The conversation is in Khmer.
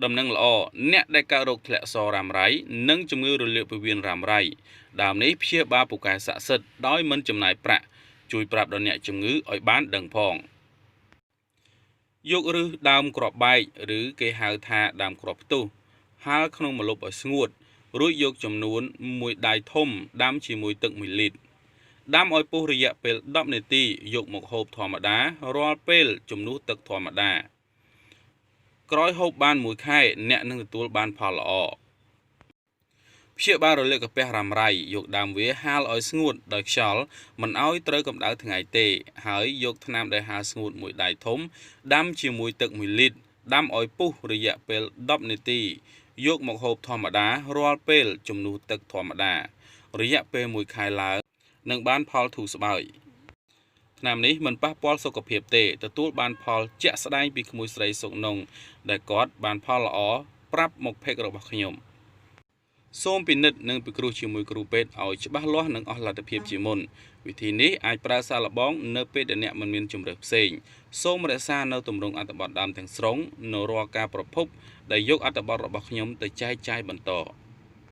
ដំណឹងល្អអ្នកដែលកើតរោគធ្លាក់សរ៉ាំរ៉ៃនិងជំងឺរលាកពោះវៀនរ៉ាំរ៉ៃដើមនេះព្យាបាលពូកែស័ក្តិសិទ្ធិដោយមិនចំណាយប្រាក់ជួយប្រាប់ដល់អ្នកជំងឺឲ្យបានដឹងផងយកឫសដើមគ្រាប់បែកឬគេហៅថាដើមគ្រាប់ផ្ទុះហាលក្នុងម្លប់ឲ្យស្ងួតរួចយកចំនួន1ដៃធំដាំជាមួយទឹក1លីត្រដាំឲ្យពុះរយៈពេល10នាទីយកមកហូបធម្មតារាល់ពេលជំនួសទឹកធម្មតាក្រោយហូបបាន1ខែអ្នកនឹងទទួលបានផលល្អព្យាបាលរលាកកាពះរ៉ាំរ៉ៃយកដើមវាហាលឲ្យស្ងួតដោយខ្យល់មិនឲ្យត្រូវកម្ដៅថ្ងៃទេហើយយកថ្នាំដែលហាលស្ងួត1ដៃធំដាំជាមួយទឹក1លីត្រដាំឲ្យពុះរយៈពេល10នាទីយកមកហូបធម្មតារាល់ពេលជំនួសទឹកធម្មតារយៈពេល1ខែឡើងនឹងបានផលធូរស្បើយថ្នាំនេះមិនប៉ះពាល់សុខភាពទេទទួលបានផលជាក់ស្ដែងពីក្មួយស្រីសុកនងដែលគាត់បានផលល្អប្រាប់មកផេករបស់ខ្ញុំសូមពិនិត្យនិងពិគ្រោះជាមួយគ្រូពេទ្យឲ្យច្បាស់លាស់និងអស់លទ្ធភាពជាមុនវិធីនេះអាចប្រើសាកល្បងនៅពេលដែលអ្នកមិនមានជម្រើសផ្សេងសូមរក្សានៅទម្រង់អត្ថបទដើមទាំងស្រុងនៅរាល់ការប្រភពដែលយកអត្ថបទរបស់ខ្ញុំទៅចែកចាយបន្ត